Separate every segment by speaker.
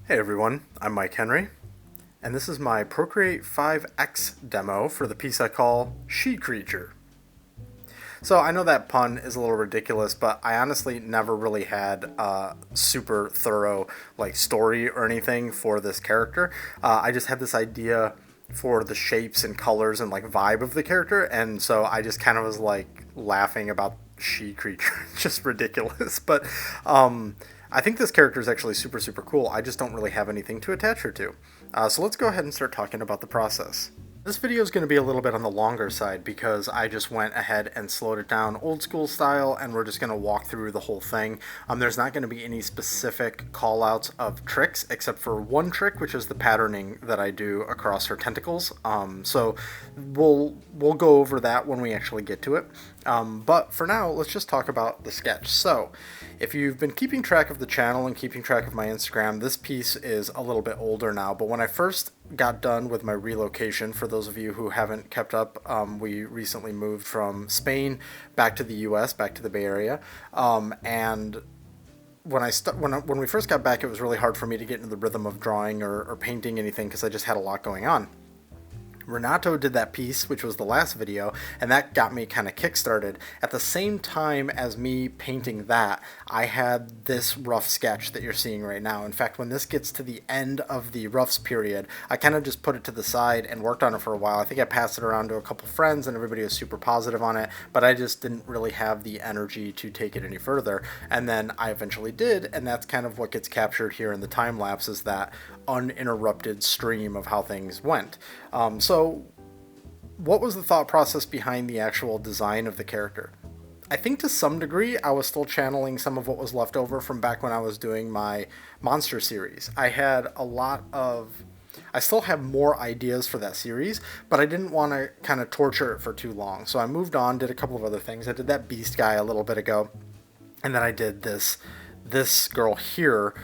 Speaker 1: Hey everyone, I'm Mike Henry, and this is my Procreate 5X demo for the piece I call She Creature. So I know that pun is a little ridiculous, but I honestly never really had a super thorough story or anything for this character. I just had this idea for the shapes and colors and vibe of the character, and so I just kind of was laughing about she creature. It's just ridiculous, but I think this character is actually super cool. I just don't really have anything to attach her to. So let's go ahead and start talking about the process. This video is going to be a little bit on the longer side because I just went ahead and slowed it down old school style, and we're just going to walk through the whole thing. There's not going to be any specific call outs of tricks except for one trick, which is the patterning that I do across her tentacles. So we'll go over that when we actually get to it. But for now, let's just talk about the sketch. So if you've been keeping track of the channel and keeping track of my Instagram, this piece is a little bit older now, but when I first got done with my relocation, for those of you who haven't kept up, we recently moved from Spain back to the US, back to the Bay Area, and when we first got back, it was really hard for me to get into the rhythm of drawing or painting anything because I just had a lot going on. Renato did that piece, which was the last video, and that got me kind of kickstarted. At the same time as me painting that, I had this rough sketch that you're seeing right now. In fact, when this gets to the end of the roughs period, I kind of just put it to the side and worked on it for a while. I think I passed it around to a couple friends and everybody was super positive on it, but I just didn't really have the energy to take it any further. And then I eventually did, and that's kind of what gets captured here in the time lapse, is that uninterrupted stream of how things went. So what was the thought process behind the actual design of the character? I think to some degree I was still channeling some of what was left over from back when I was doing my monster series. I still have more ideas for that series, but I didn't want to kind of torture it for too long. So I moved on, did a couple of other things. I did that beast guy a little bit ago, and then I did this girl here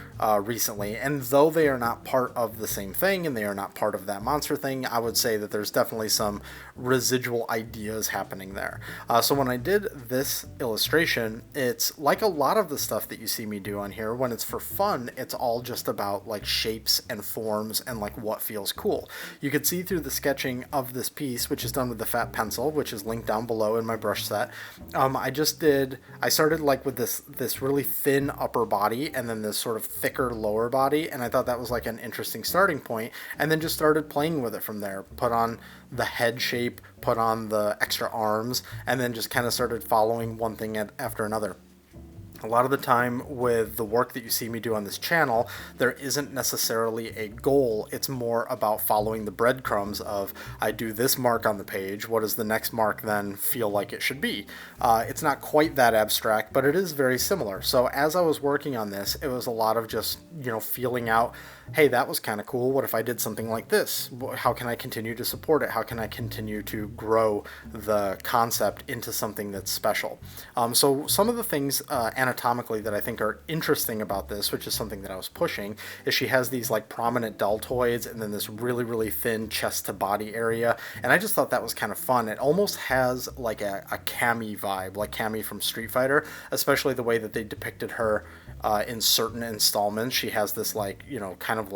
Speaker 1: recently, and though they are not part of the same thing and they are not part of that monster thing, I would say that there's definitely some residual ideas happening there. So when I did this illustration, it's like a lot of the stuff that you see me do on here. When it's for fun, it's all just about shapes and forms and what feels cool. You could see through the sketching of this piece, which is done with the fat pencil, which is linked down below in my brush set. I started with this really thin upper body and then this sort of thicker lower body, and I thought that was an interesting starting point, and then just started playing with it from there. Put on the head shape, put on the extra arms, and then just kind of started following one thing after another. A lot of the time with the work that you see me do on this channel, there isn't necessarily a goal. It's more about following the breadcrumbs of, I do this mark on the page, what does the next mark then feel like it should be? It's not quite that abstract, but it is very similar. So as I was working on this, it was a lot of just, feeling out, hey, that was kind of cool. What if I did something like this? How can I continue to support it? How can I continue to grow the concept into something that's special? So some of the things anatomically that I think are interesting about this, which is something that I was pushing, is she has these prominent deltoids and then this really thin chest to body area, and I just thought that was kind of fun. It almost has a Cammy vibe, like Cammy from Street Fighter, especially the way that they depicted her in certain installments. She has this kind of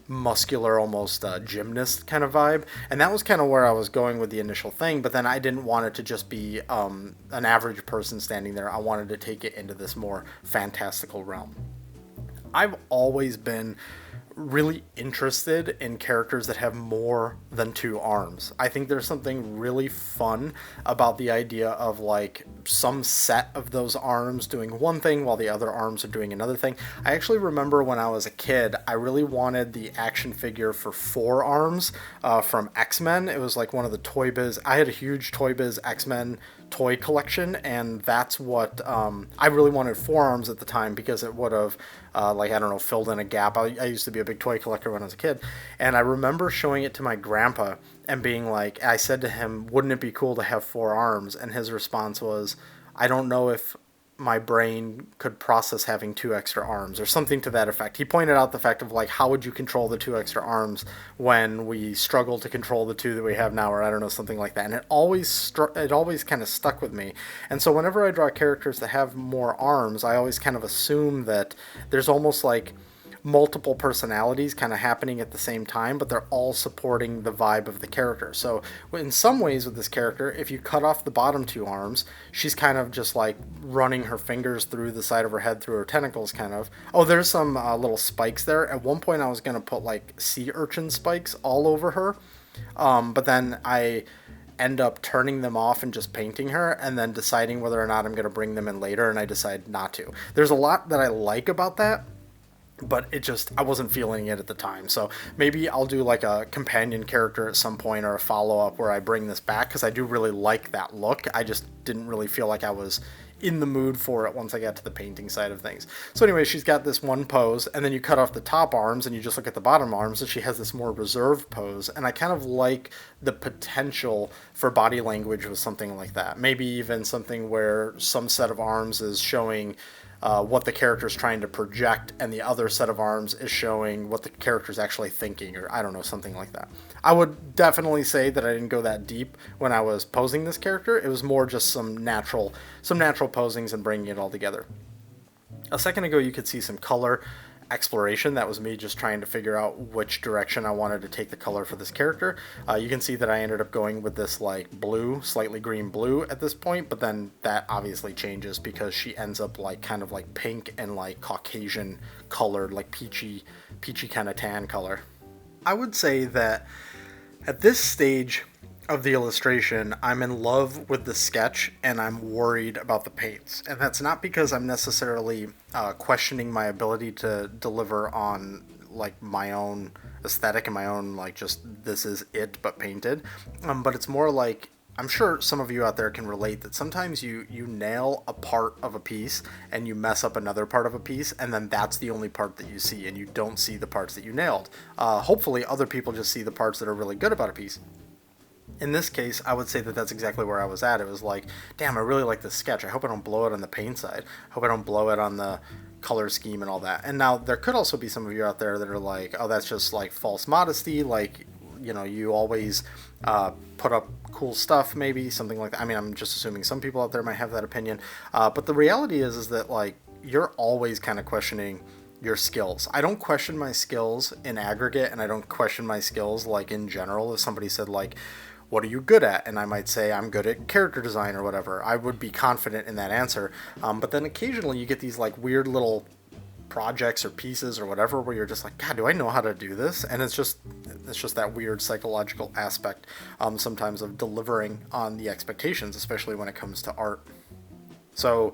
Speaker 1: muscular, almost gymnast kind of vibe, and that was kind of where I was going with the initial thing. But then I didn't want it to just be an average person standing there. I wanted to take it into this more fantastical realm. I've always been really interested in characters that have more than two arms. I think there's something really fun about the idea of some set of those arms doing one thing while the other arms are doing another thing. I actually remember when I was a kid, I really wanted the action figure for four arms from X-Men. It was one of the Toy Biz. I had a huge Toy Biz X-Men toy collection, and that's what I really wanted forearms at the time, because it would have filled in a gap. I used to be a big toy collector when I was a kid, and I remember showing it to my grandpa and being I said to him, wouldn't it be cool to have four arms? And his response was, I don't know if my brain could process having two extra arms, or something to that effect. He pointed out the fact of how would you control the two extra arms when we struggle to control the two that we have now, or I don't know, something like that. And it always kind of stuck with me. And so whenever I draw characters that have more arms, I always kind of assume that there's almost multiple personalities kind of happening at the same time, but they're all supporting the vibe of the character. So in some ways with this character, if you cut off the bottom two arms, she's kind of just like running her fingers through the side of her head, through her tentacles kind of. Oh, there's some little spikes there. At one point I was going to put like sea urchin spikes all over her, but then I end up turning them off and just painting her, and then deciding whether or not I'm going to bring them in later, and I decide not to. There's a lot that I like about that, but I wasn't feeling it at the time. So maybe I'll do like a companion character at some point, or a follow-up where I bring this back, because I do really like that look. I just didn't really feel like I was in the mood for it once I got to the painting side of things. So anyway, she's got this one pose, and then you cut off the top arms and you just look at the bottom arms, and she has this more reserved pose. And I kind of like the potential for body language with something like that. Maybe even something where some set of arms is showing what the character is trying to project, and the other set of arms is showing what the character is actually thinking, or I don't know, something like that. I would definitely say that I didn't go that deep when I was posing this character. It was more just some natural posings and bringing it all together. A second ago, you could see some color exploration. That was me just trying to figure out which direction I wanted to take the color for this character. You can see that I ended up going with this like blue, slightly green blue at this point, but then that obviously changes because she ends up like kind of like pink and like Caucasian colored, like peachy kind of tan color. I would say that at this stage of the illustration, I'm in love with the sketch and I'm worried about the paints. And that's not because I'm necessarily questioning my ability to deliver on like my own aesthetic and my own like just this is it but painted. But it's more like, I'm sure some of you out there can relate that sometimes you nail a part of a piece and you mess up another part of a piece, and then that's the only part that you see and you don't see the parts that you nailed. Hopefully other people just see the parts that are really good about a piece. In this case, I would say that that's exactly where I was at. It was like, damn, I really like this sketch. I hope I don't blow it on the paint side. I hope I don't blow it on the color scheme and all that. And now there could also be some of you out there that are like, oh, that's just like false modesty. Like, you know, you always put up cool stuff, maybe something like that. I mean, I'm just assuming some people out there might have that opinion. But the reality is that like, you're always kind of questioning your skills. I don't question my skills in aggregate, and I don't question my skills like in general. If somebody said like, what are you good at? And I might say I'm good at character design or whatever. I would be confident in that answer. But then occasionally you get these like weird little projects or pieces or whatever where you're just like, God, do I know how to do this? And it's just that weird psychological aspect sometimes of delivering on the expectations, especially when it comes to art. So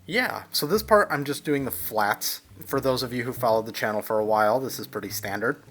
Speaker 1: yeah, so this part I'm just doing the flats. For those of you who followed the channel for a while, this is pretty standard.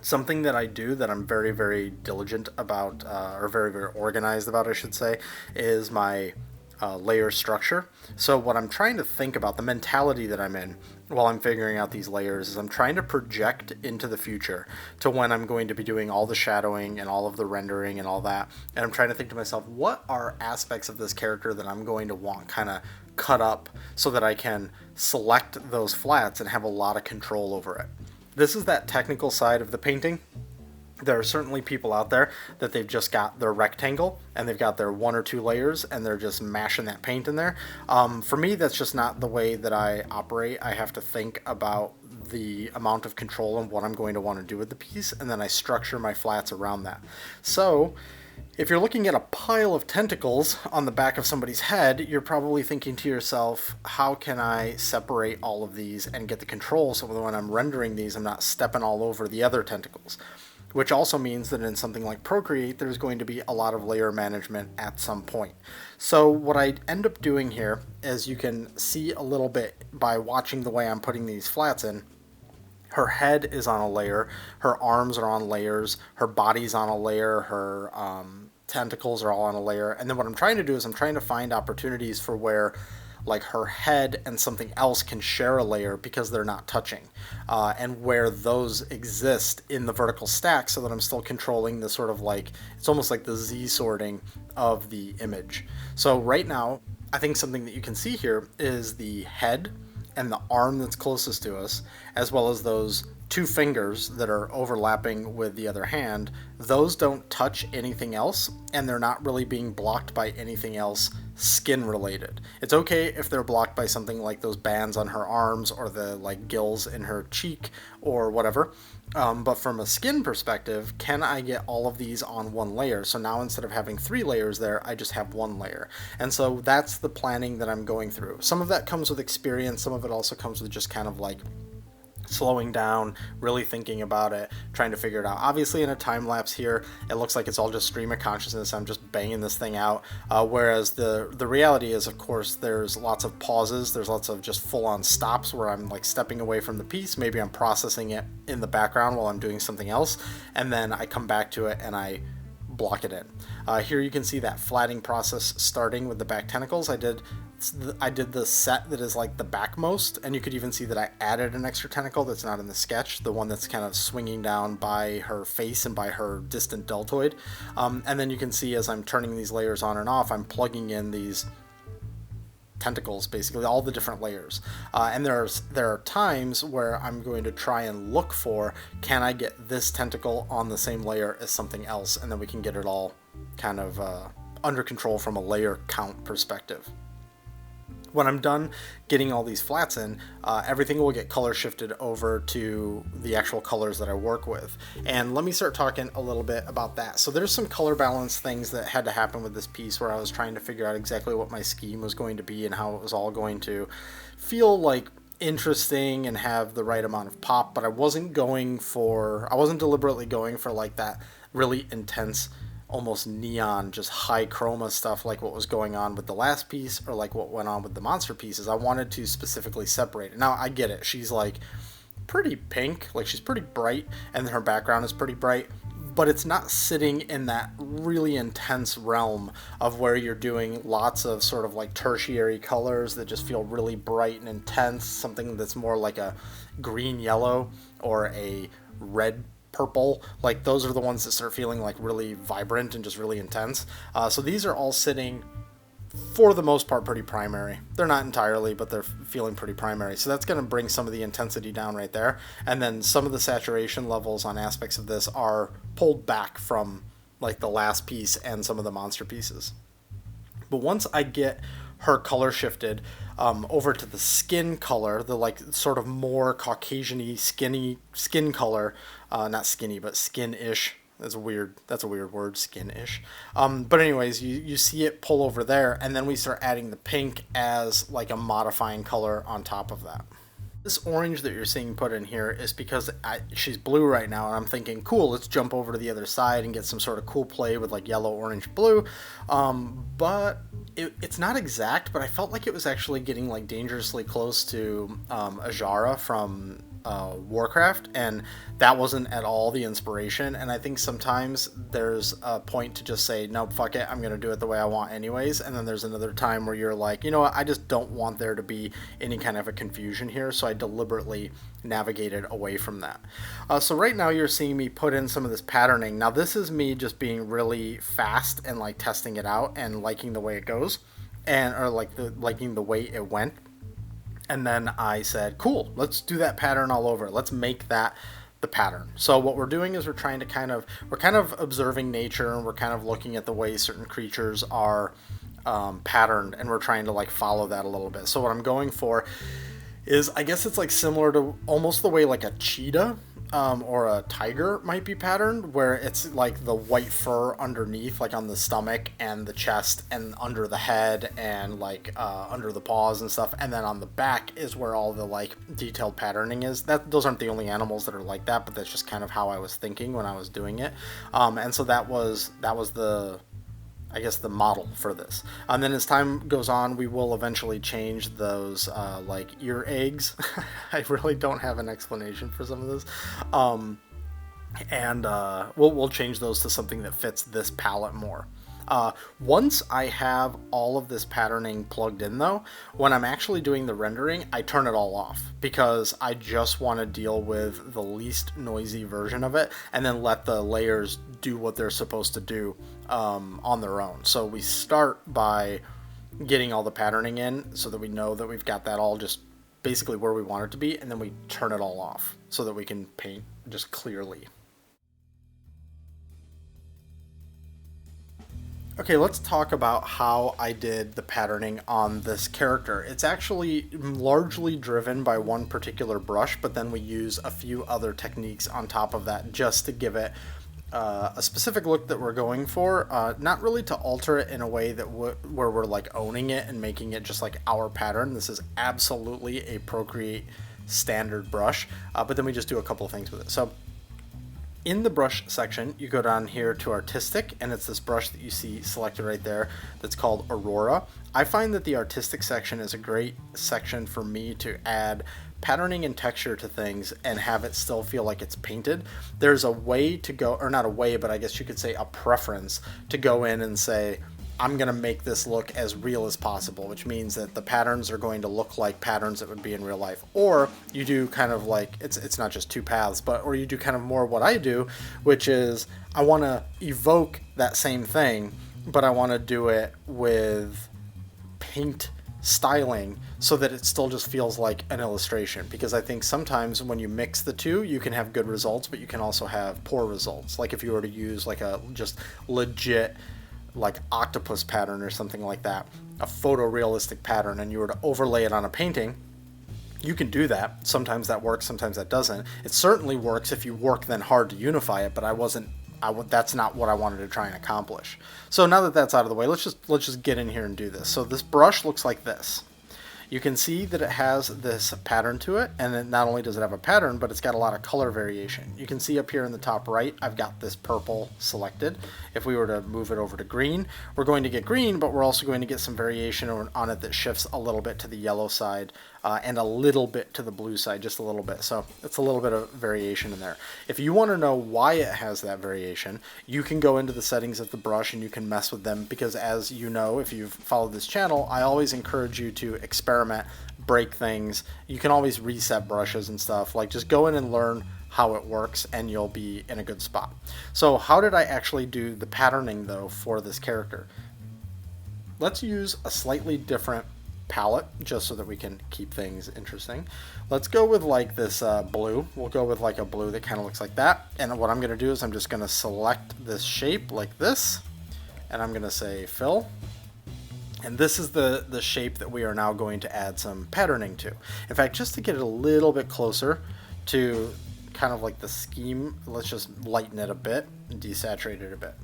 Speaker 1: Something that I do that I'm very, very diligent about, or very, very organized about, I should say, is my layer structure. So what I'm trying to think about, the mentality that I'm in while I'm figuring out these layers, is I'm trying to project into the future to when I'm going to be doing all the shadowing and all of the rendering and all that. And I'm trying to think to myself, what are aspects of this character that I'm going to want kind of cut up so that I can select those flats and have a lot of control over it. This is that technical side of the painting. There are certainly people out there that they've just got their rectangle and they've got their one or two layers and they're just mashing that paint in there. For me, that's just not the way that I operate. I have to think about the amount of control and what I'm going to want to do with the piece, and then I structure my flats around that. So if you're looking at a pile of tentacles on the back of somebody's head, you're probably thinking to yourself, how can I separate all of these and get the control so that when I'm rendering these, I'm not stepping all over the other tentacles? Which also means that in something like Procreate, there's going to be a lot of layer management at some point. So what I end up doing here, as you can see a little bit by watching the way I'm putting these flats in, her head is on a layer, her arms are on layers, her body's on a layer, her tentacles are all on a layer. And then what I'm trying to do is I'm trying to find opportunities for where like her head and something else can share a layer because they're not touching, and where those exist in the vertical stack so that I'm still controlling the sort of like, it's almost like the Z sorting of the image. So right now, I think something that you can see here is the head and the arm that's closest to us, as well as those two fingers that are overlapping with the other hand. Those don't touch anything else, and they're not really being blocked by anything else skin related. It's okay if they're blocked by something like those bands on her arms or the like gills in her cheek or whatever. But from a skin perspective, can I get all of these on one layer? So now instead of having 3 layers there, I just have 1 layer. And so that's the planning that I'm going through. Some of that comes with experience. Some of it also comes with just kind of like slowing down, really thinking about it, trying to figure it out. Obviously in a time lapse here, it looks like it's all just stream of consciousness. I'm just banging this thing out. Whereas the reality is, of course, there's lots of pauses. There's lots of just full on stops where I'm like stepping away from the piece. Maybe I'm processing it in the background while I'm doing something else. And then I come back to it and I block it in. Here you can see that flattening process starting with the back tentacles. I did the set that is like the backmost, and you could even see that I added an extra tentacle that's not in the sketch, the one that's kind of swinging down by her face and by her distant deltoid. And then you can see as I'm turning these layers on and off, I'm plugging in these tentacles, basically all the different layers. And there are times where I'm going to try and look for, can I get this tentacle on the same layer as something else, and then we can get it all kind of under control from a layer count perspective. When I'm done getting all these flats in, everything will get color shifted over to the actual colors that I work with. And let me start talking a little bit about that. So there's some color balance things that had to happen with this piece where I was trying to figure out exactly what my scheme was going to be and how it was all going to feel like interesting and have the right amount of pop, but I wasn't deliberately going for like that really intense, almost neon, just high chroma stuff like what was going on with the last piece or like what went on with the monster pieces. I wanted to specifically separate it. Now I get it, she's like pretty pink, like she's pretty bright, and her background is pretty bright, but it's not sitting in that really intense realm of where you're doing lots of sort of like tertiary colors that just feel really bright and intense, something that's more like a green yellow or a red purple. Like those are the ones that start feeling like really vibrant and just really intense. So these are all sitting for the most part pretty primary. They're not entirely, but they're feeling pretty primary. So that's going to bring some of the intensity down right there. And then some of the saturation levels on aspects of this are pulled back from like the last piece and some of the monster pieces. But once I get her color shifted over to the skin color, the like sort of more Caucasian-y skinny skin color, not skinny but skin-ish. That's a weird word, skin-ish. But anyways, you see it pull over there, and then we start adding the pink as like a modifying color on top of that. This orange that you're seeing put in here is because she's blue right now, and I'm thinking, cool, let's jump over to the other side and get some sort of cool play with like yellow, orange, blue. But it's not exact, but I felt like it was actually getting like dangerously close to Ajara from Warcraft, and that wasn't at all the inspiration. And I think sometimes there's a point to just say, nope, fuck it, I'm gonna do it the way I want anyways. And then there's another time where you're like, you know what, I just don't want there to be any kind of a confusion here, so I deliberately navigated away from that. So right now you're seeing me put in some of this patterning. Now this is me just being really fast and like testing it out and liking the way it goes, or liking the way it went. And then I said, cool, let's do that pattern all over. Let's make that the pattern. So what we're doing is we're kind of observing nature, and we're kind of looking at the way certain creatures are patterned, and we're trying to like follow that a little bit. So what I'm going for is, I guess it's like similar to almost the way like a cheetah or a tiger might be patterned, where it's like the white fur underneath, like on the stomach and the chest and under the head and like under the paws and stuff, and then on the back is where all the like detailed patterning is. Those aren't the only animals that are like that, but that's just kind of how I was thinking when I was doing it. And so that was the, I guess, the model for this. And then as time goes on, we will eventually change those like ear eggs. I really don't have an explanation for some of this. And we'll change those to something that fits this palette more. Once I have all of this patterning plugged in though, when I'm actually doing the rendering, I turn it all off because I just want to deal with the least noisy version of it and then let the layers do what they're supposed to do on their own. So we start by getting all the patterning in so that we know that we've got that all just basically where we want it to be, and then we turn it all off so that we can paint just clearly. Okay, let's talk about how I did the patterning on this character. It's actually largely driven by one particular brush, but then we use a few other techniques on top of that just to give it a specific look that we're going for. Not really to alter it in a way that where we're like owning it and making it just like our pattern. This is absolutely a Procreate standard brush, but then we just do a couple of things with it. So in the brush section, you go down here to artistic, and it's this brush that you see selected right there that's called Aurora. I find that the artistic section is a great section for me to add patterning and texture to things and have it still feel like it's painted. There's a way to go, or not a way, but I guess you could say a preference to go in and say, I'm going to make this look as real as possible, which means that the patterns are going to look like patterns that would be in real life. Or you do kind of like, it's not just two paths, but, or you do kind of more what I do, which is I want to evoke that same thing, but I want to do it with paint styling so that it still just feels like an illustration. Because I think sometimes when you mix the two, you can have good results, but you can also have poor results. Like if you were to use like a just legit like octopus pattern or something like that, a photorealistic pattern, and you were to overlay it on a painting, you can do that. Sometimes that works, sometimes that doesn't. It certainly works if you work then hard to unify it, but that's not what I wanted to try and accomplish. So now that that's out of the way, let's just get in here and do this. So this brush looks like this. You can see that it has this pattern to it, and then not only does it have a pattern, but it's got a lot of color variation. You can see up here in the top right, I've got this purple selected. If we were to move it over to green, we're going to get green, but we're also going to get some variation on it that shifts a little bit to the yellow side and a little bit to the blue side, just a little bit. So it's a little bit of variation in there. If you want to know why it has that variation, you can go into the settings of the brush and you can mess with them, because as you know, if you've followed this channel, I always encourage you to experiment, break things. You can always reset brushes and stuff. Like just go in and learn how it works and you'll be in a good spot. So how did I actually do the patterning though for this character? Let's use a slightly different palette just so that we can keep things interesting. Let's go with like this blue. We'll go with like a blue that kind of looks like that. And what I'm going to do is I'm just going to select this shape like this, and I'm going to say fill. And this is the shape that we are now going to add some patterning to. In fact, just to get it a little bit closer to kind of like the scheme, let's just lighten it a bit and desaturate it a bit.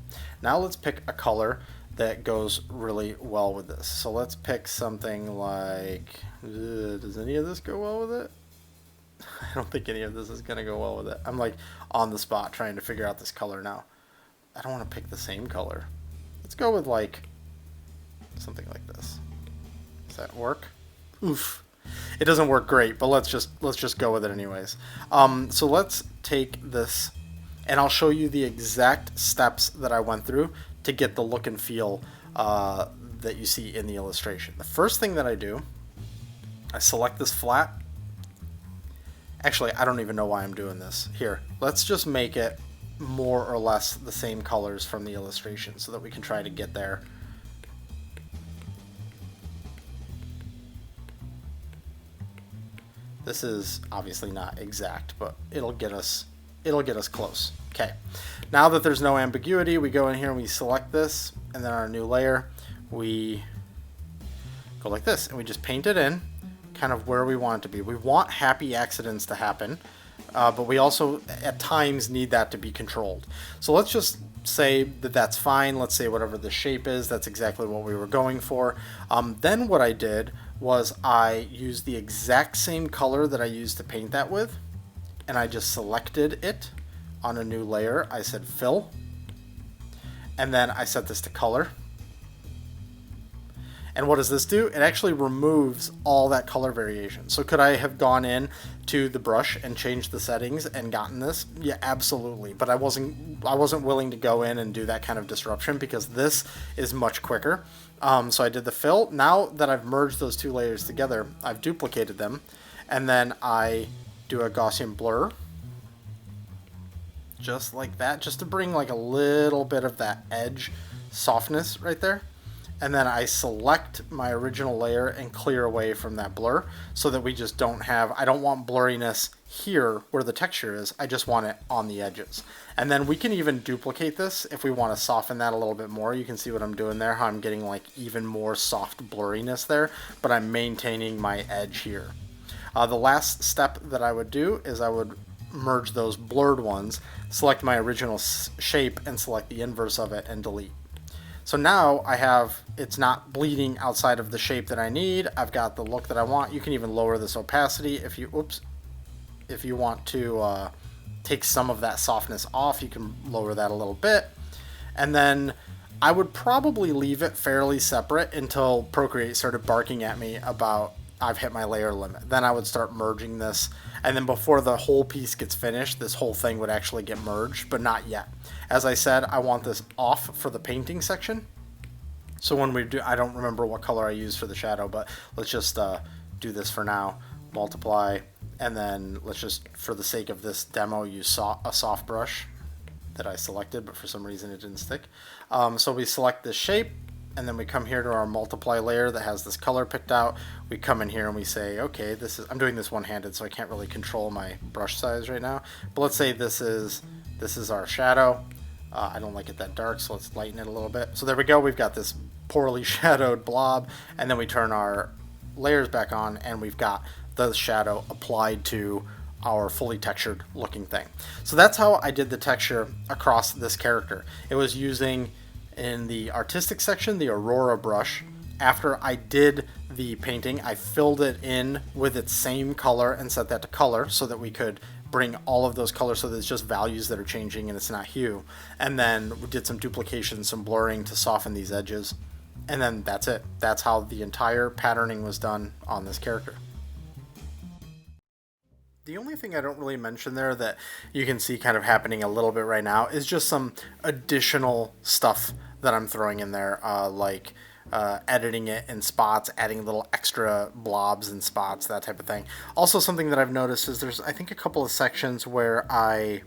Speaker 1: Now let's pick a color that goes really well with this. So let's pick something like, does any of this go well with it? I don't think any of this is going to go well with it. I'm like on the spot trying to figure out this color now. I don't want to pick the same color. Let's go with like something like this. Does that work? Oof. It doesn't work great, but let's just go with it anyways. So let's take this, and I'll show you the exact steps that I went through to get the look and feel that you see in the illustration. The first thing that I do, I select this flat. Actually, I don't even know why I'm doing this. Here, let's just make it more or less the same colors from the illustration so that we can try to get there. This is obviously not exact, but it'll get us close. Okay, now that there's no ambiguity, we go in here and we select this, and then our new layer, we go like this, and we just paint it in kind of where we want it to be. We want happy accidents to happen, but we also at times need that to be controlled. So let's just say that that's fine. Let's say whatever the shape is, that's exactly what we were going for. Then what I did was I used the exact same color that I used to paint that with, and I just selected it on a new layer. I said fill, and then I set this to color. And what does this do? It actually removes all that color variation. So could I have gone in to the brush and changed the settings and gotten this? Yeah, absolutely. But I wasn't willing to go in and do that kind of disruption because this is much quicker. So I did the fill. Now that I've merged those two layers together, I've duplicated them, and then I do a Gaussian blur, just like that, just to bring like a little bit of that edge softness right there. And then I select my original layer and clear away from that blur so that we just don't have, I don't want blurriness here where the texture is, I just want it on the edges. And then we can even duplicate this if we want to soften that a little bit more. You can see what I'm doing there, how I'm getting like even more soft blurriness there, but I'm maintaining my edge here. The last step that I would do is I would merge those blurred ones, select my original shape and select the inverse of it and delete. So now I have, it's not bleeding outside of the shape that I need. I've got the look that I want. You can even lower this opacity if you, if you want to take some of that softness off, you can lower that a little bit. And then I would probably leave it fairly separate until Procreate started barking at me about I've hit my layer limit. Then I would start merging this, and then before the whole piece gets finished, this whole thing would actually get merged, but not yet. As I said, I want this off for the painting section. So when we do, I don't remember what color I used for the shadow, but let's just do this for now. Multiply, and then let's just, for the sake of this demo, use a soft brush that I selected, but for some reason it didn't stick. So we select this shape, and then we come here to our multiply layer that has this color picked out. We come in here and we say, okay, this is, I'm doing this one-handed, so I can't really control my brush size right now. But let's say this is our shadow. I don't like it that dark, so let's lighten it a little bit. So there we go, we've got this poorly shadowed blob, and then we turn our layers back on, and we've got the shadow applied to our fully textured looking thing. So that's how I did the texture across this character. It was using, in the artistic section, the Aurora brush. After I did the painting, I filled it in with its same color and set that to color so that we could bring all of those colors so that it's just values that are changing and it's not hue. And then we did some duplication, some blurring to soften these edges. And then that's it. That's how the entire patterning was done on this character. The only thing I don't really mention there that you can see kind of happening a little bit right now is just some additional stuff that I'm throwing in there, like editing it in spots, adding little extra blobs and spots, that type of thing. Also, something that I've noticed is there's, I think, a couple of sections where I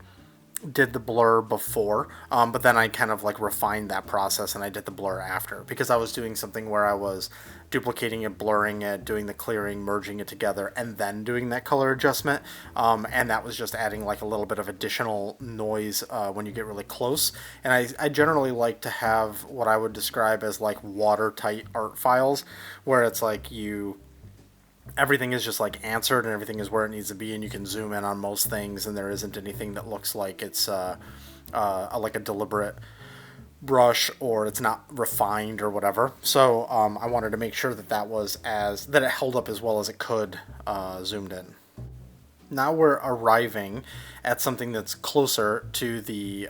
Speaker 1: did the blur before, but then I kind of like refined that process and I did the blur after, because I was doing something where I was duplicating it, blurring it, doing the clearing, merging it together, and then doing that color adjustment, and that was just adding like a little bit of additional noise when you get really close. And I generally like to have what I would describe as like watertight art files, where it's like everything is just like answered and everything is where it needs to be, and you can zoom in on most things and there isn't anything that looks like it's like a deliberate brush or it's not refined or whatever. So I wanted to make sure that that it held up as well as it could zoomed in. Now we're arriving at something that's closer to the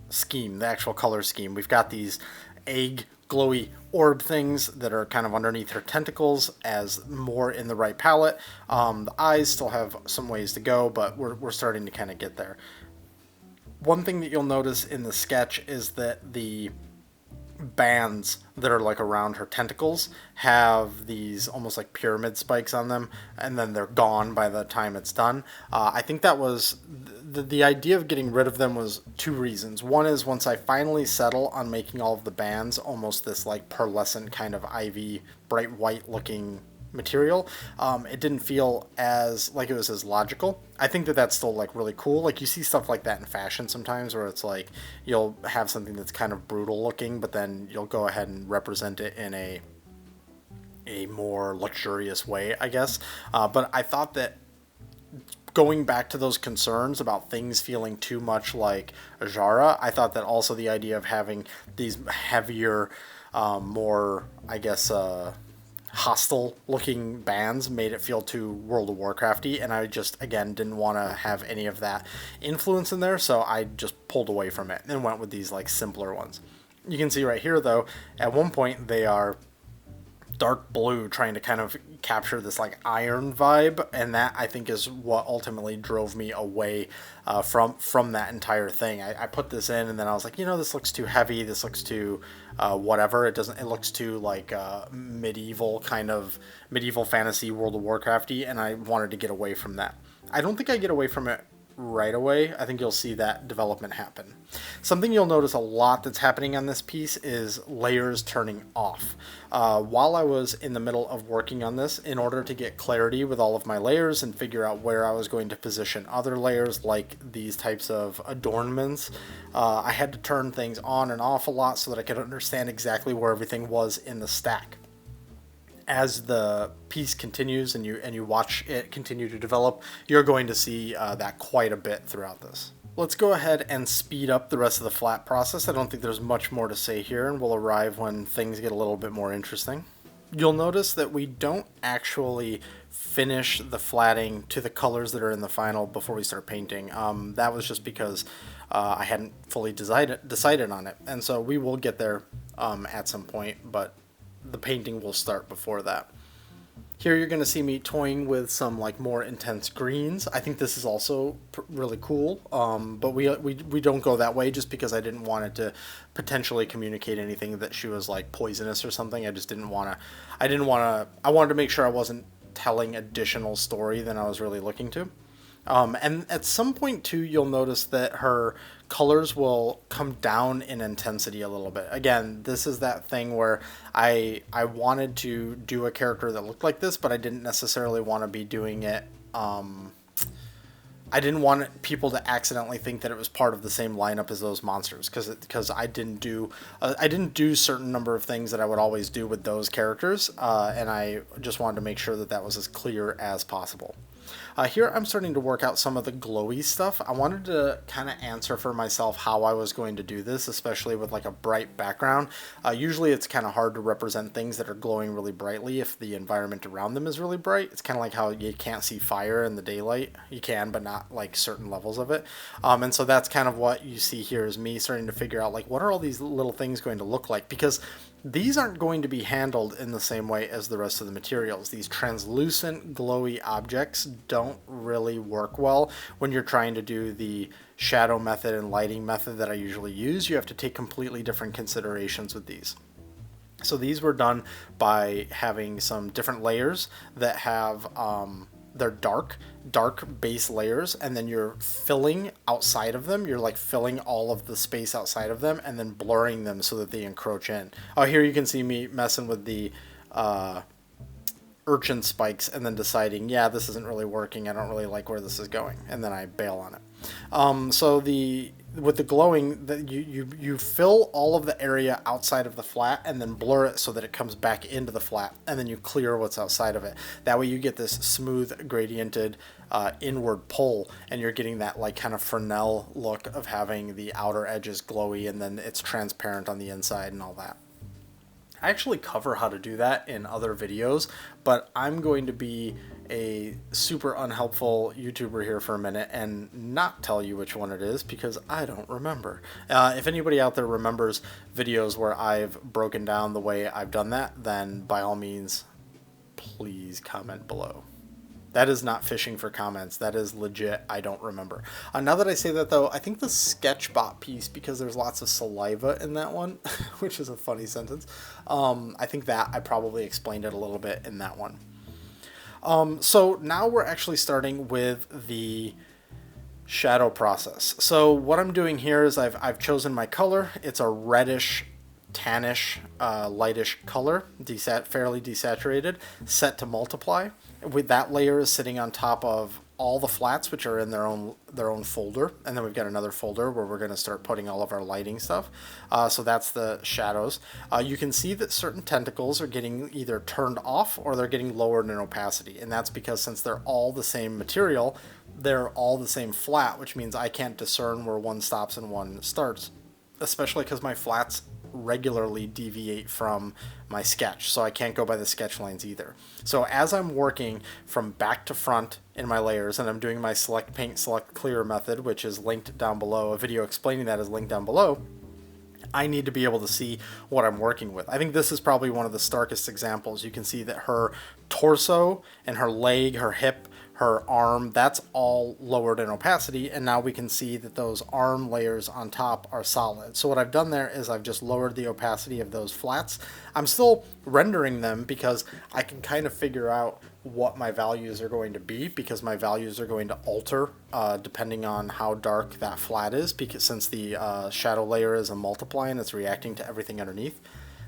Speaker 1: scheme, the actual color scheme. We've got these egg glowy orb things that are kind of underneath her tentacles as more in the right palette. The eyes still have some ways to go, but we're starting to kind of get there. One thing that you'll notice in the sketch is that the bands that are like around her tentacles have these almost like pyramid spikes on them, and then they're gone by the time it's done. I think that was the idea of getting rid of them was two reasons. One is once I finally settle on making all of the bands almost this like pearlescent kind of ivy, bright white looking material, it didn't feel as like it was as logical. I think that that's still like really cool. Like you see stuff like that in fashion sometimes where it's like you'll have something that's kind of brutal looking, but then you'll go ahead and represent it in a more luxurious way, I guess. But I thought that going back to those concerns about things feeling too much like Jara, I thought that also the idea of having these heavier, more, I guess, hostile looking bands made it feel too World of Warcrafty, and I just again didn't want to have any of that influence in there, so I just pulled away from it and went with these like simpler ones. You can see right here though, at one point they are dark blue, trying to kind of capture this like iron vibe, and that I think is what ultimately drove me away from that entire thing. I put this in and then I was like, this looks too heavy, this looks too whatever. It looks too like medieval fantasy World of Warcrafty, and I wanted to get away from that. I don't think I get away from it right away, I think you'll see that development happen. Something you'll notice a lot that's happening on this piece is layers turning off. While I was in the middle of working on this, in order to get clarity with all of my layers and figure out where I was going to position other layers like these types of adornments, I had to turn things on and off a lot so that I could understand exactly where everything was in the stack. As the piece continues and you watch it continue to develop, you're going to see that quite a bit throughout this. Let's go ahead and speed up the rest of the flat process. I don't think there's much more to say here, and we'll arrive when things get a little bit more interesting. You'll notice that we don't actually finish the flatting to the colors that are in the final before we start painting. That was just because I hadn't fully decided on it, and so we will get there at some point, but the painting will start before that. Here you're going to see me toying with some like more intense greens. I think this is also really cool, but we don't go that way just because I didn't want it to potentially communicate anything that she was like poisonous or something. I just didn't want to. I wanted to make sure I wasn't telling additional story than I was really looking to. And at some point too, you'll notice that her colors will come down in intensity a little bit. Again, this is that thing where I wanted to do a character that looked like this, but I didn't necessarily want to be doing it. I didn't want people to accidentally think that it was part of the same lineup as those monsters, because I didn't do certain number of things that I would always do with those characters, and I just wanted to make sure that that was as clear as possible. Here I'm starting to work out some of the glowy stuff. I wanted to kind of answer for myself how I was going to do this, especially with like a bright background. Usually it's kind of hard to represent things that are glowing really brightly if the environment around them is really bright. It's kind of like how you can't see fire in the daylight. You can, but not like certain levels of it. And so that's kind of what you see here is me starting to figure out like what are all these little things going to look like, because these aren't going to be handled in the same way as the rest of the materials. These translucent, glowy objects don't really work well when you're trying to do the shadow method and lighting method that I usually use. You have to take completely different considerations with these. So these were done by having some different layers that have they're dark base layers, and then you're filling outside of them. You're like filling all of the space outside of them and then blurring them so that they encroach in. Oh, here you can see me messing with the urchin spikes and then deciding, yeah, this isn't really working. I don't really like where this is going, and then I bail on it. So with the glowing, that you fill all of the area outside of the flat and then blur it so that it comes back into the flat, and then you clear what's outside of it. That way you get this smooth gradiented inward pull, and you're getting that like kind of Fresnel look of having the outer edges glowy and then it's transparent on the inside and all that. I actually cover how to do that in other videos, but I'm going to be a super unhelpful YouTuber here for a minute and not tell you which one it is because I don't remember. If anybody out there remembers videos where I've broken down the way I've done that, then by all means, please comment below. That is not fishing for comments. That is legit. I don't remember. Now that I say that, though, I think the Sketchbot piece, because there's lots of saliva in that one, which is a funny sentence, I think that I probably explained it a little bit in that one. So now we're actually starting with the shadow process. So what I'm doing here is I've chosen my color. It's a reddish, tannish, lightish color, fairly desaturated, set to multiply. With that layer is sitting on top of all the flats, which are in their own folder, and then we've got another folder where we're going to start putting all of our lighting stuff. So that's the shadows. You can see that certain tentacles are getting either turned off or they're getting lowered in opacity, and that's because since they're all the same material, they're all the same flat, which means I can't discern where one stops and one starts, especially because my flats regularly deviate from my sketch, so I can't go by the sketch lines either. So as I'm working from back to front in my layers, and I'm doing my select paint, select clear method, which is linked down below, a video explaining that is linked down below, I need to be able to see what I'm working with. I think this is probably one of the starkest examples. You can see that her torso and her leg, her hip, her arm, that's all lowered in opacity, and now we can see that those arm layers on top are solid. So what I've done there is I've just lowered the opacity of those flats. I'm still rendering them because I can kind of figure out what my values are going to be, because my values are going to alter depending on how dark that flat is, because since the shadow layer is a multiply and it's reacting to everything underneath.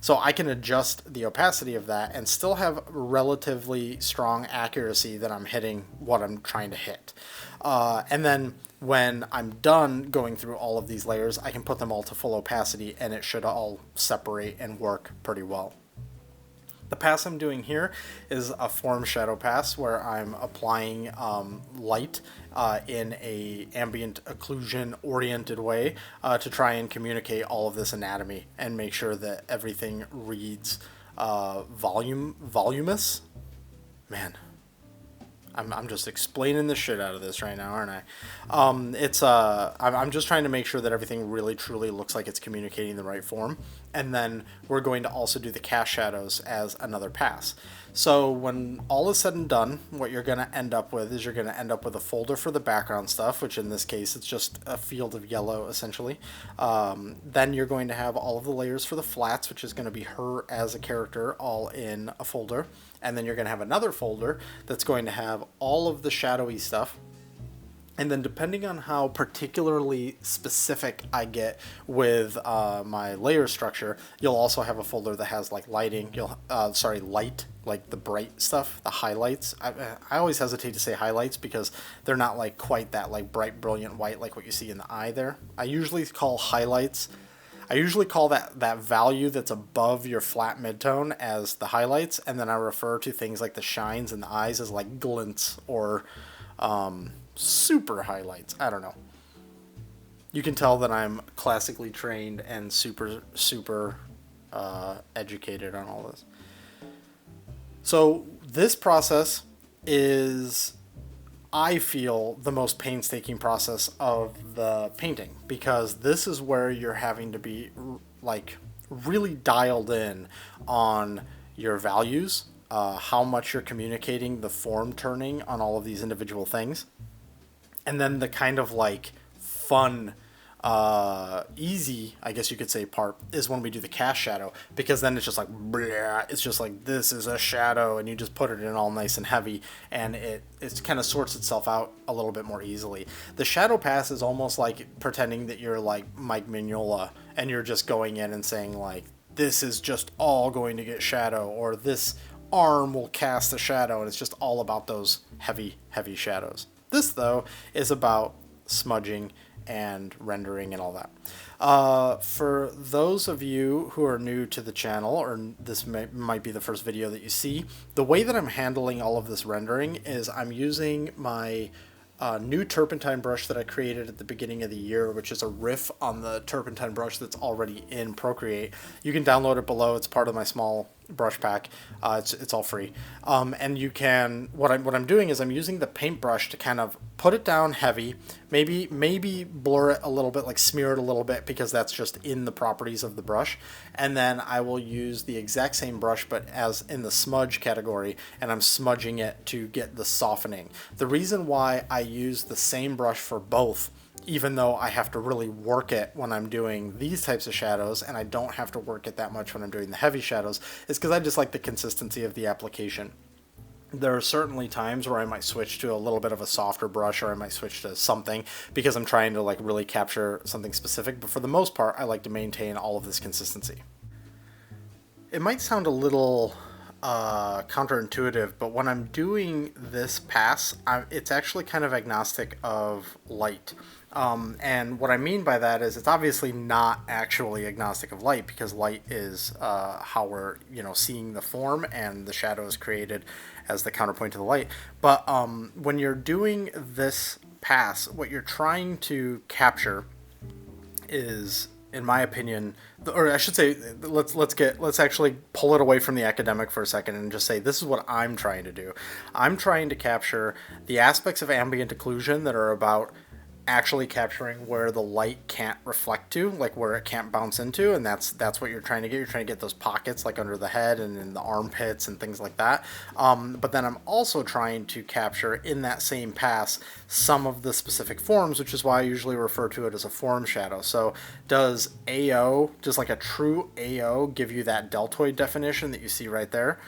Speaker 1: So I can adjust the opacity of that and still have relatively strong accuracy that I'm hitting what I'm trying to hit. And then when I'm done going through all of these layers, I can put them all to full opacity and it should all separate and work pretty well. The pass I'm doing here is a form shadow pass where I'm applying light in a ambient occlusion oriented way to try and communicate all of this anatomy and make sure that everything reads voluminous. Man, I'm just explaining the shit out of this right now, aren't I? I'm just trying to make sure that everything really truly looks like it's communicating the right form. And then we're going to also do the cast shadows as another pass. So when all is said and done, what you're going to end up with is you're going to end up with a folder for the background stuff, which in this case, it's just a field of yellow, essentially. Then you're going to have all of the layers for the flats, which is going to be her as a character all in a folder. And then you're going to have another folder that's going to have all of the shadowy stuff. And then depending on how particularly specific I get with my layer structure, you'll also have a folder that has like lighting, light, like the bright stuff, the highlights. I always hesitate to say highlights because they're not like quite that like bright, brilliant white like what you see in the eye there. I usually call highlights. I usually call that value that's above your flat midtone as the highlights, and then I refer to things like the shines in the eyes as like glints or super highlights. I don't know. You can tell that I'm classically trained and super educated on all this. So this process is, I feel, the most painstaking process of the painting, because this is where you're having to be like really dialed in on your values, how much you're communicating the form turning on all of these individual things. And then the kind of like fun, easy, I guess you could say, part is when we do the cast shadow, because then it's just like, bleh, it's just like, this is a shadow, and you just put it in all nice and heavy, and it kind of sorts itself out a little bit more easily. The shadow pass is almost like pretending that you're like Mike Mignola, and you're just going in and saying like, this is just all going to get shadow, or this arm will cast a shadow, and it's just all about those heavy shadows. This, though, is about smudging and rendering and all that. For those of you who are new to the channel, or this might be the first video that you see, the way that I'm handling all of this rendering is I'm using my new turpentine brush that I created at the beginning of the year, which is a riff on the turpentine brush that's already in Procreate. You can download it below. It's part of my small brush pack. It's all free. And you can, what I'm doing is I'm using the paintbrush to kind of put it down heavy, maybe blur it a little bit, like smear it a little bit, because that's just in the properties of the brush. And then I will use the exact same brush, but as in the smudge category, and I'm smudging it to get the softening. The reason why I use the same brush for both, even though I have to really work it when I'm doing these types of shadows, and I don't have to work it that much when I'm doing the heavy shadows, is because I just like the consistency of the application. There are certainly times where I might switch to a little bit of a softer brush, or I might switch to something because I'm trying to like really capture something specific, but for the most part, I like to maintain all of this consistency. It might sound a little counterintuitive, but when I'm doing this pass, it's actually kind of agnostic of light. And what I mean by that is it's obviously not actually agnostic of light, because light is how we're seeing the form, and the shadow is created as the counterpoint to the light. But when you're doing this pass, what you're trying to capture is, in my opinion, or I should say, let's actually pull it away from the academic for a second and just say this is what I'm trying to do. I'm trying to capture the aspects of ambient occlusion that are about actually capturing where the light can't reflect to, like where it can't bounce into, and that's what you're trying to get. You're trying to get those pockets like under the head and in the armpits and things like that. But then I'm also trying to capture in that same pass some of the specific forms, which is why I usually refer to it as a form shadow. So does AO, just like a true AO, give you that deltoid definition that you see right there?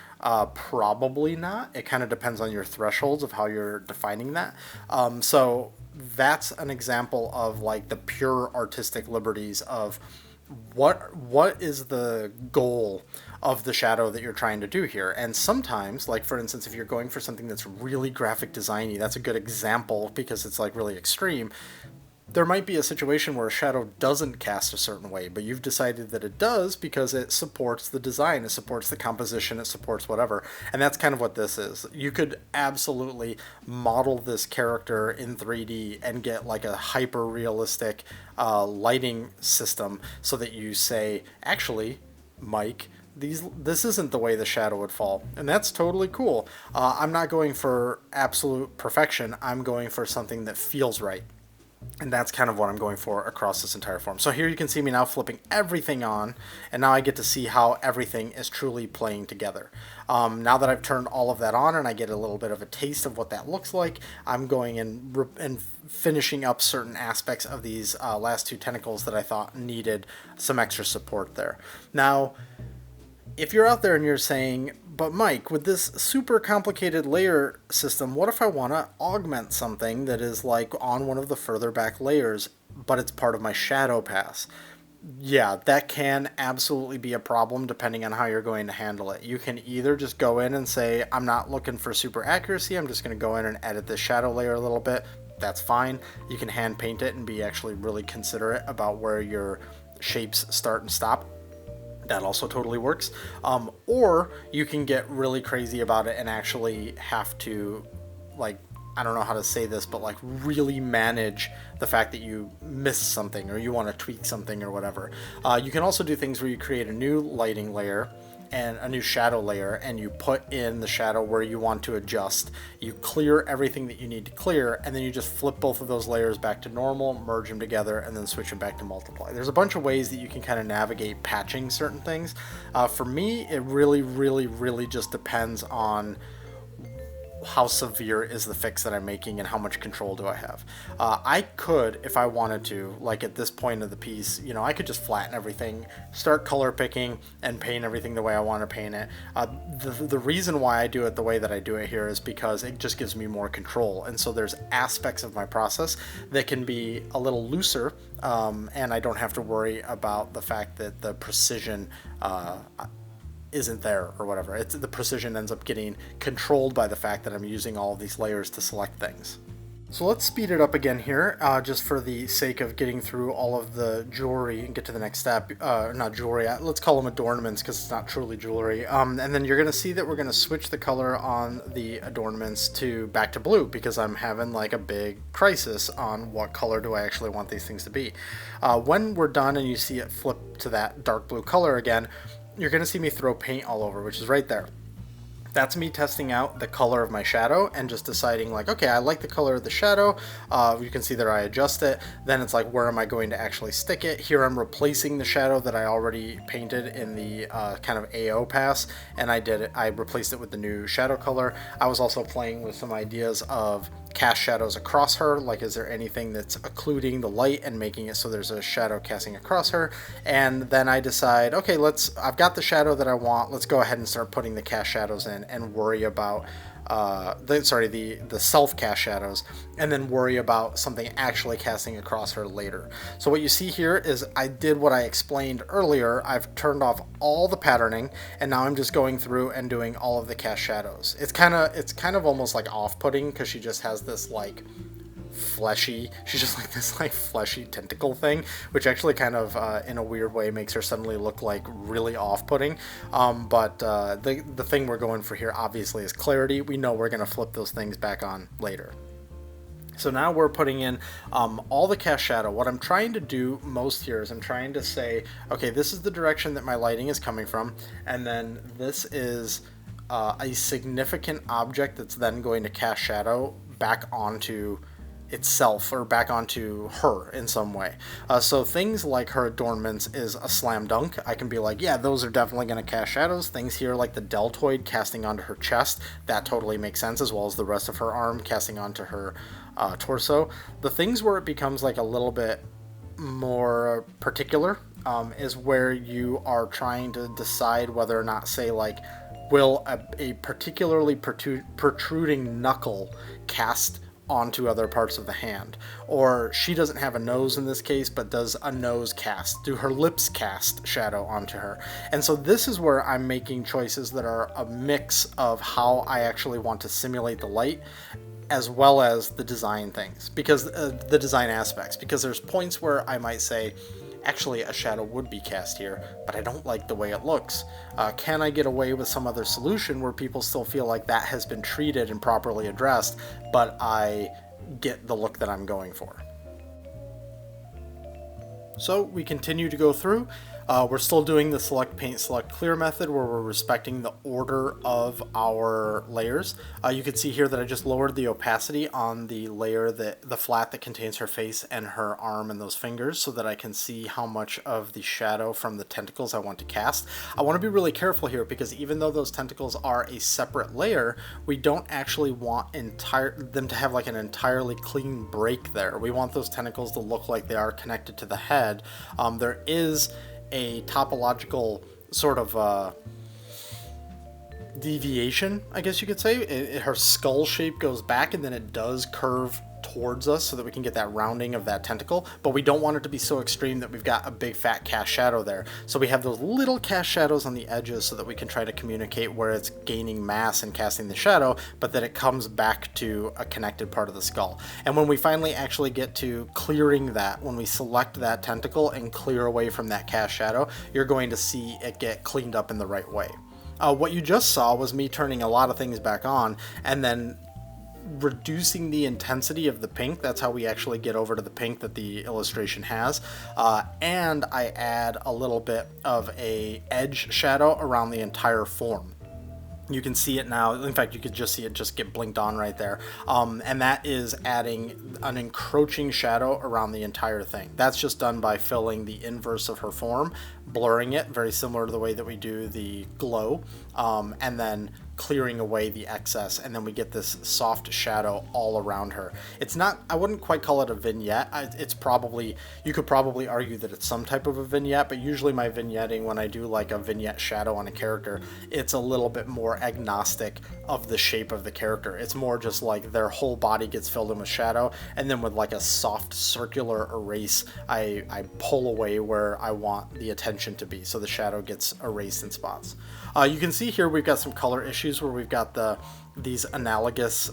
Speaker 1: Probably not. It kind of depends on your thresholds of how you're defining that. So that's an example of like the pure artistic liberties of what is the goal of the shadow that you're trying to do here. And sometimes, like for instance, if you're going for something that's really graphic designy, that's a good example because it's like really extreme. There might be a situation where a shadow doesn't cast a certain way, but you've decided that it does because it supports the design, it supports the composition, it supports whatever. And that's kind of what this is. You could absolutely model this character in 3D and get like a hyper realistic lighting system so that you say, actually, Mike, this isn't the way the shadow would fall, and that's totally cool. I'm not going for absolute perfection. I'm going for something that feels right. And that's kind of what I'm going for across this entire form. So here you can see me now flipping everything on, and now I get to see how everything is truly playing together. Now that I've turned all of that on and I get a little bit of a taste of what that looks like, I'm going and finishing up certain aspects of these last two tentacles that I thought needed some extra support there. Now, if you're out there and you're saying, but Mike, with this super complicated layer system, what if I want to augment something that is like on one of the further back layers, but it's part of my shadow pass? Yeah, that can absolutely be a problem depending on how you're going to handle it. You can either just go in and say, I'm not looking for super accuracy, I'm just going to go in and edit this shadow layer a little bit. That's fine. You can hand paint it and be actually really considerate about where your shapes start and stop. That also totally works. Or you can get really crazy about it and actually have to, like, I don't know how to say this, but like really manage the fact that you missed something or you want to tweak something or whatever. You can also do things where you create a new lighting layer and a new shadow layer, and you put in the shadow where you want to adjust. You clear everything that you need to clear, and then you just flip both of those layers back to normal, merge them together, and then switch them back to multiply. There's a bunch of ways that you can kind of navigate patching certain things. For me, it really just depends on how severe is the fix that I'm making and how much control do I have. I could, if I wanted to, like at this point of the piece, you know, I could just flatten everything, start color picking, and paint everything the way I want to paint it. The reason why I do it the way that I do it here is because it just gives me more control, and so there's aspects of my process that can be a little looser, and I don't have to worry about the fact that the precision isn't there or whatever. The precision ends up getting controlled by the fact that I'm using all of these layers to select things. So let's speed it up again here, just for the sake of getting through all of the jewelry and get to the next step. Not jewelry, let's call them adornments because it's not truly jewelry. And then you're going to see that we're going to switch the color on the adornments to back to blue because I'm having like a big crisis on what color do I actually want these things to be. When we're done and you see it flip to that dark blue color again, you're going to see me throw paint all over, which is right there. That's me testing out the color of my shadow and just deciding like, okay, I like the color of the shadow. You can see that I adjust it. Then it's like, where am I going to actually stick it? Here I'm replacing the shadow that I already painted in the kind of AO pass, and I replaced it with the new shadow color. I was also playing with some ideas of cast shadows across her, like is there anything that's occluding the light and making it so there's a shadow casting across her. And then I decide, okay, I've got the shadow that I want, let's go ahead and start putting the cast shadows in and worry about the self-cast shadows, and then worry about something actually casting across her later. So what you see here is I did what I explained earlier. I've turned off all the patterning, and now I'm just going through and doing all of the cast shadows. It's kind of almost like off-putting because she just has this like she's just like this like fleshy tentacle thing, which actually kind of in a weird way makes her suddenly look like really off-putting. But the thing we're going for here obviously is clarity. We know we're going to flip those things back on later. So now we're putting in all the cast shadow. What I'm trying to do most here is I'm trying to say, okay, this is the direction that my lighting is coming from, and then this is a significant object that's then going to cast shadow back onto itself or back onto her in some way. So things like her adornments is a slam dunk. I can be like, yeah, those are definitely going to cast shadows. Things here like the deltoid casting onto her chest, that totally makes sense, as well as the rest of her arm casting onto her torso. The things where it becomes like a little bit more particular is where you are trying to decide whether or not, say, like, will a particularly protruding knuckle cast onto other parts of the hand, or she doesn't have a nose in this case, but does a nose cast, do her lips cast shadow onto her? And so this is where I'm making choices that are a mix of how I actually want to simulate the light, as well as the design things, because the design aspects, because there's points where I might say, actually a shadow would be cast here, but I don't like the way it looks. Can I get away with some other solution where people still feel like that has been treated and properly addressed, but I get the look that I'm going for? So we continue to go through. We're still doing the select paint, select clear method, where we're respecting the order of our layers. You can see here that I just lowered the opacity on the layer, the flat that contains her face and her arm and those fingers, so that I can see how much of the shadow from the tentacles I want to cast. I want to be really careful here, because even though those tentacles are a separate layer, we don't actually want them to have like an entirely clean break there. We want those tentacles to look like they are connected to the head. There is a topological sort of deviation, I guess you could say. Her skull shape goes back, and then it does curve towards us so that we can get that rounding of that tentacle, but we don't want it to be so extreme that we've got a big fat cast shadow there. So we have those little cast shadows on the edges so that we can try to communicate where it's gaining mass and casting the shadow, but that it comes back to a connected part of the skull. And when we finally actually get to clearing that, when we select that tentacle and clear away from that cast shadow, you're going to see it get cleaned up in the right way. What you just saw was me turning a lot of things back on and then reducing the intensity of the pink. That's how we actually get over to the pink that the illustration has. And I add a little bit of a edge shadow around the entire form. You can see it now. In fact, you could just see it just get blinked on right there. And that is adding an encroaching shadow around the entire thing. That's just done by filling the inverse of her form, blurring it, very similar to the way that we do the glow, and then clearing away the excess, and then we get this soft shadow all around her. It's not, I wouldn't quite call it a vignette. It's probably, you could probably argue that it's some type of a vignette, but usually my vignetting, when I do like a vignette shadow on a character, it's a little bit more agnostic of the shape of the character. It's more just like their whole body gets filled in with shadow, and then with like a soft circular erase, I pull away where I want the attention to be, so the shadow gets erased in spots. You can see here we've got some color issues where we've got these analogous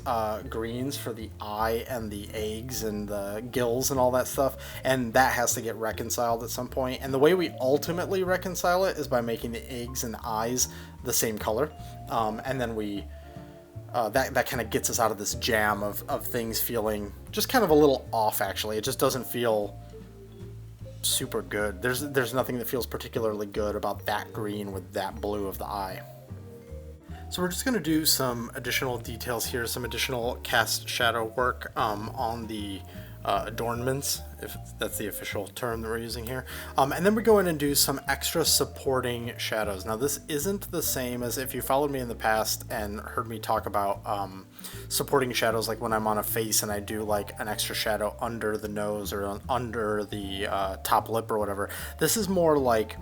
Speaker 1: greens for the eye and the eggs and the gills and all that stuff, and that has to get reconciled at some point. And the way we ultimately reconcile it is by making the eggs and the eyes the same color, and then we that kind of gets us out of this jam of things feeling just kind of a little off. Actually, it just doesn't feel super good. There's nothing that feels particularly good about that green with that blue of the eye. So we're just going to do some additional details here, some additional cast shadow work on the adornments, if that's the official term that we're using here. And then we go in and do some extra supporting shadows. Now this isn't the same as if you followed me in the past and heard me talk about supporting shadows, like when I'm on a face and I do like an extra shadow under the nose or under the top lip or whatever. This is more like,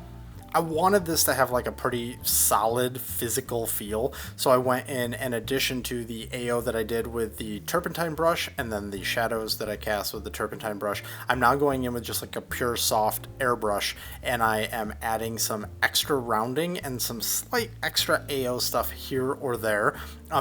Speaker 1: I wanted this to have like a pretty solid physical feel, so I went in addition to the AO that I did with the turpentine brush and then the shadows that I cast with the turpentine brush, I'm now going in with just like a pure soft airbrush, and I am adding some extra rounding and some slight extra AO stuff here or there,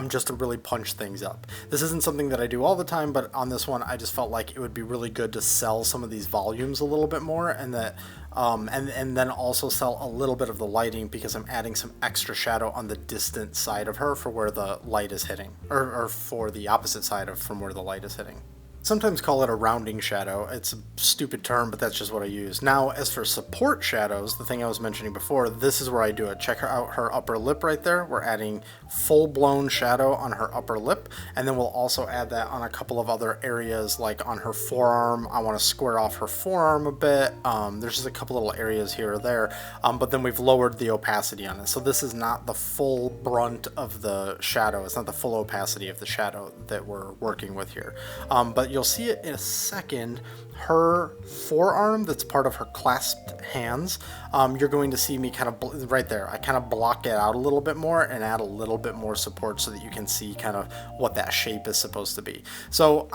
Speaker 1: just to really punch things up. This isn't something that I do all the time, but on this one I just felt like it would be really good to sell some of these volumes a little bit more, and that and then also sell a little bit of the lighting, because I'm adding some extra shadow on the distant side of her for where the light is hitting, or for the opposite side of from where the light is hitting. sometimes call it a rounding shadow. It's a stupid term, but that's just what I use. Now, as for support shadows, the thing I was mentioning before, this is where I do it. Check out her upper lip right there. We're adding full-blown shadow on her upper lip, and then we'll also add that on a couple of other areas, like on her forearm. I want to square off her forearm a bit. There's just a couple little areas here or there, but then we've lowered the opacity on it. So this is not the full brunt of the shadow. It's not the full opacity of the shadow that we're working with here. But you'll see it in a second. Her forearm, that's part of her clasped hands, you're going to see me kind of right there. I kind of block it out a little bit more and add a little bit more support so that you can see kind of what that shape is supposed to be. So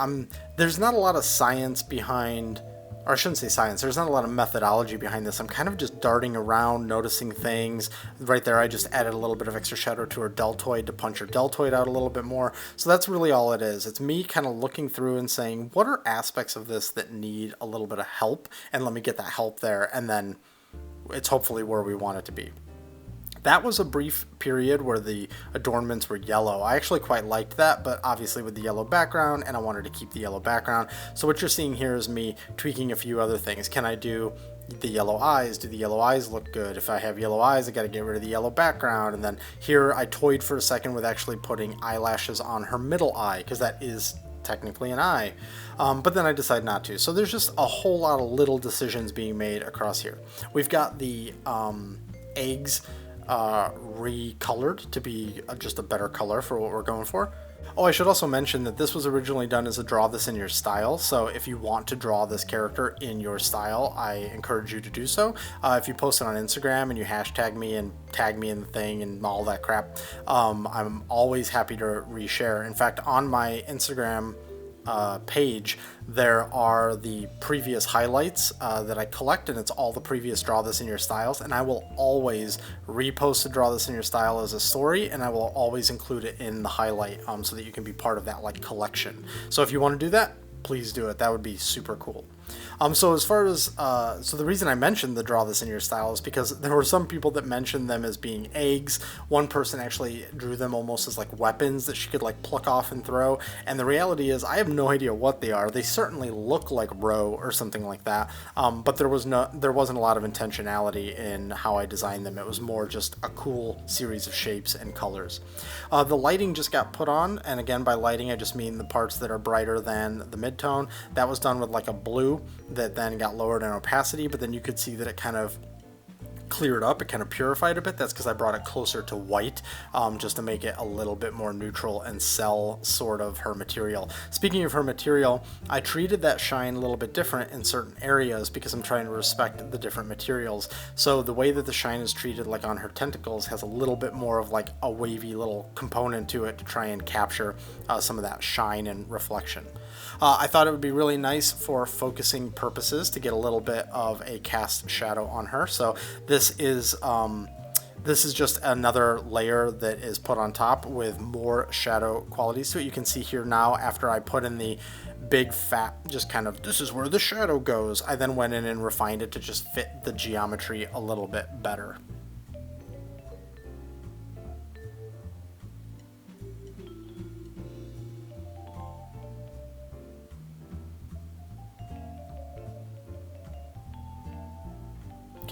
Speaker 1: there's not a lot of science behind, or I shouldn't say science, there's not a lot of methodology behind this. I'm kind of just darting around, noticing things. Right there, I just added a little bit of extra shadow to her deltoid to punch her deltoid out a little bit more. So that's really all it is. It's me kind of looking through and saying, what are aspects of this that need a little bit of help? And let me get that help there, and then it's hopefully where we want it to be. That was a brief period where the adornments were yellow. I actually quite liked that, but obviously with the yellow background, and I wanted to keep the yellow background. So what you're seeing here is me tweaking a few other things. Can I do the yellow eyes? Do the yellow eyes look good? If I have yellow eyes, I got to get rid of the yellow background. And then here I toyed for a second with actually putting eyelashes on her middle eye, because that is technically an eye, but then I decided not to. So there's just a whole lot of little decisions being made across here. We've got the eggs recolored to be just a better color for what we're going for. Oh, I should also mention that this was originally done as a draw this in your style, so if you want to draw this character in your style, I encourage you to do so. If you post it on Instagram and you hashtag me and tag me in the thing and all that crap, I'm always happy to reshare. In fact, on my Instagram page, there are the previous highlights that I collect, and it's all the previous Draw This in Your Styles, and I will always repost the Draw This in Your Style as a story, and I will always include it in the highlight so that you can be part of that like collection. So if you want to do that, please do it. That would be super cool. So as far as, so the reason I mentioned the Draw This in Your Style is because there were some people that mentioned them as being eggs. One person actually drew them almost as like weapons that she could like pluck off and throw. And the reality is I have no idea what they are. They certainly look like roe or something like that. But there wasn't a lot of intentionality in how I designed them. It was more just a cool series of shapes and colors. The lighting just got put on. And again, by lighting, I just mean the parts that are brighter than the midtone. That was done with like a blue that then got lowered in opacity, but then you could see that it kind of cleared up, it kind of purified a bit. That's because I brought it closer to white, just to make it a little bit more neutral and sell sort of her material. Speaking of her material, I treated that shine a little bit different in certain areas because I'm trying to respect the different materials. So the way that the shine is treated, like on her tentacles, has a little bit more of like a wavy little component to it to try and capture some of that shine and reflection. I thought it would be really nice for focusing purposes to get a little bit of a cast shadow on her. So this is just another layer that is put on top with more shadow qualities to it. You can see here now, after I put in the big fat, just kind of, this is where the shadow goes, I then went in and refined it to just fit the geometry a little bit better.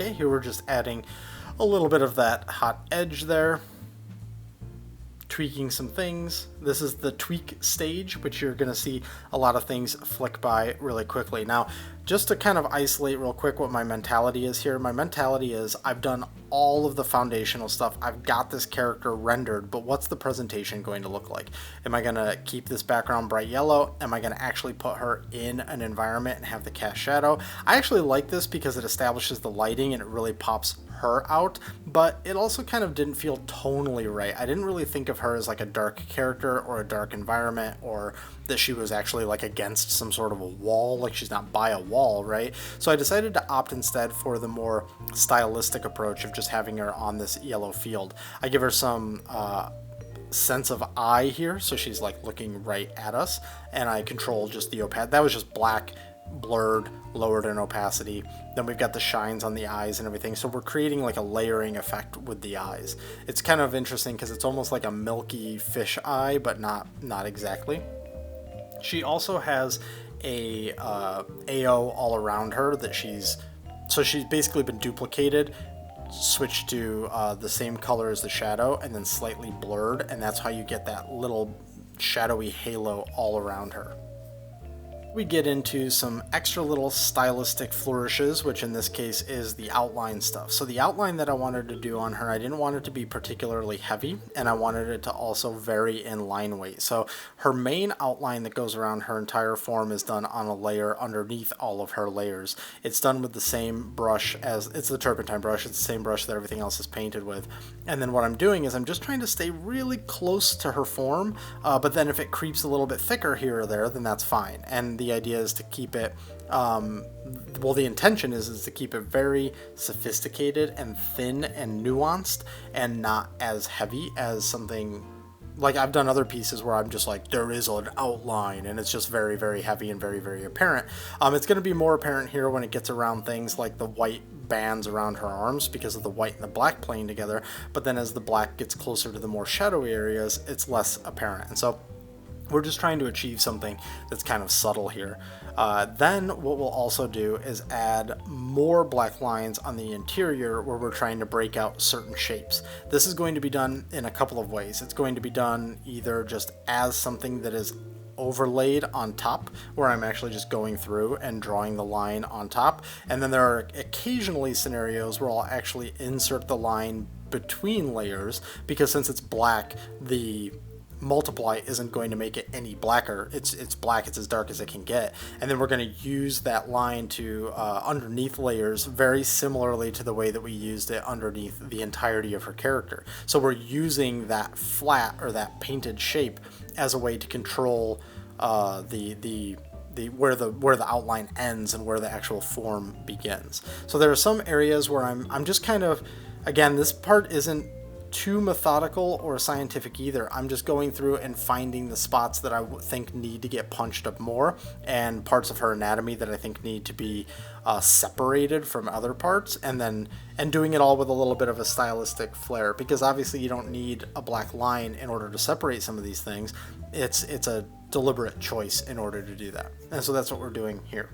Speaker 1: Okay, here we're just adding a little bit of that hot edge there, tweaking some things. This is the tweak stage, which you're going to see a lot of things flick by really quickly. Now, just to kind of isolate real quick what my mentality is here, my mentality is I've done all of the foundational stuff. I've got this character rendered, but what's the presentation going to look like? Am I going to keep this background bright yellow? Am I going to actually put her in an environment and have the cast shadow? I actually like this because it establishes the lighting and it really pops her out, but it also kind of didn't feel tonally right. I didn't really think of her as like a dark character or a dark environment, or that she was actually like against some sort of a wall, like she's not by a wall, right? So I decided to opt instead for the more stylistic approach of just having her on this yellow field. I give her some sense of eye here, so she's like looking right at us, and I control just the opacity. That was just black, blurred, lowered in opacity. Then we've got the shines on the eyes and everything, so we're creating like a layering effect with the eyes. It's kind of interesting because it's almost like a milky fish eye, but not exactly. She also has a AO all around her that so she's basically been duplicated, switched to the same color as the shadow, and then slightly blurred, and that's how you get that little shadowy halo all around her. We get into some extra little stylistic flourishes, which in this case is the outline stuff. So the outline that I wanted to do on her, I didn't want it to be particularly heavy, and I wanted it to also vary in line weight. So her main outline that goes around her entire form is done on a layer underneath all of her layers. It's done with the same brush it's the turpentine brush. It's the same brush that everything else is painted with. And then what I'm doing is I'm just trying to stay really close to her form, but then if it creeps a little bit thicker here or there, then that's fine. And the idea is to keep it, the intention is to keep it very sophisticated and thin and nuanced and not as heavy as something like I've done other pieces where I'm just like, there is an outline and it's just very, very heavy and very, very apparent. It's going to be more apparent here when it gets around things like the white bands around her arms because of the white and the black playing together. But then as the black gets closer to the more shadowy areas, it's less apparent. And so we're just trying to achieve something that's kind of subtle here. Then what we'll also do is add more black lines on the interior where we're trying to break out certain shapes. This is going to be done in a couple of ways. It's going to be done either just as something that is overlaid on top, where I'm actually just going through and drawing the line on top. And then there are occasionally scenarios where I'll actually insert the line between layers, because since it's black, the multiply isn't going to make it any blacker. It's black, it's as dark as it can get. And then we're going to use that line to underneath layers very similarly to the way that we used it underneath the entirety of her character. So we're using that flat or that painted shape as a way to control where the outline ends and where the actual form begins. So there are some areas where I'm just kind of, again, this part isn't too methodical or scientific either. I'm just going through and finding the spots that I think need to get punched up more, and parts of her anatomy that I think need to be separated from other parts, and doing it all with a little bit of a stylistic flair, because obviously you don't need a black line in order to separate some of these things. It's a deliberate choice in order to do that, and so that's what we're doing here.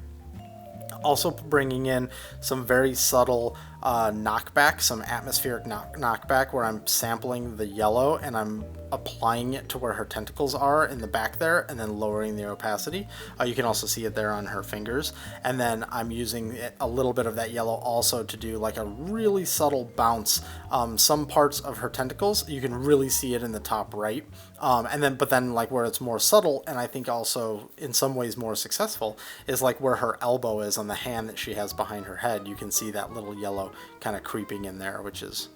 Speaker 1: Also bringing in some very subtle knockback, some atmospheric knockback, where I'm sampling the yellow and I'm applying it to where her tentacles are in the back there, and then lowering the opacity. You can also see it there on her fingers. And then I'm using a little bit of that yellow also to do like a really subtle bounce. Some parts of her tentacles, you can really see it in the top right. But then like where it's more subtle, and I think also in some ways more successful, is like where her elbow is on the hand that she has behind her head. You can see that little yellow kind of creeping in there, which is,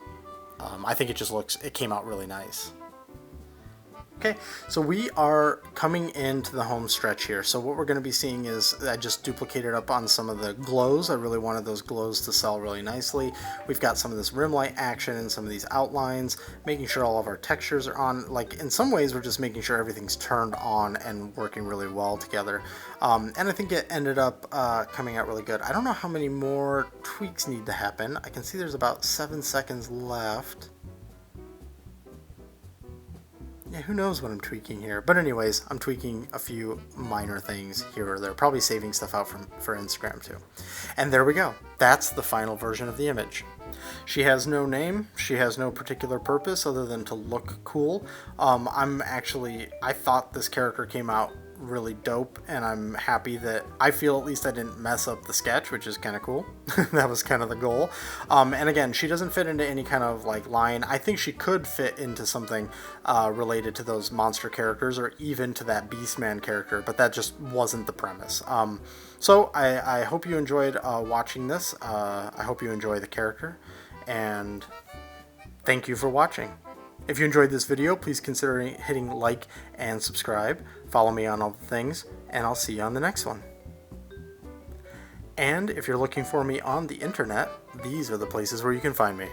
Speaker 1: I think it came out really nice. Okay, so we are coming into the home stretch here. So what we're going to be seeing is I just duplicated up on some of the glows. I really wanted those glows to sell really nicely. We've got some of this rim light action and some of these outlines, making sure all of our textures are on. Like in some ways, we're just making sure everything's turned on and working really well together. And I think it ended up coming out really good. I don't know how many more tweaks need to happen. I can see there's about 7 seconds left. Yeah, who knows what I'm tweaking here. But anyways, I'm tweaking a few minor things here or there. Probably saving stuff out for Instagram too. And there we go. That's the final version of the image. She has no name. She has no particular purpose other than to look cool. I thought this character came out really dope, and I'm happy that I feel at least I didn't mess up the sketch, which is kind of cool. That was kind of the goal. And again, she doesn't fit into any kind of like line. I think she could fit into something related to those monster characters or even to that Beastman character, but that just wasn't the premise. So I hope you enjoyed watching this. I hope you enjoy the character, and thank you for watching. If you enjoyed this video, please consider hitting like and subscribe. Follow me on all the things, and I'll see you on the next one. And if you're looking for me on the internet, these are the places where you can find me.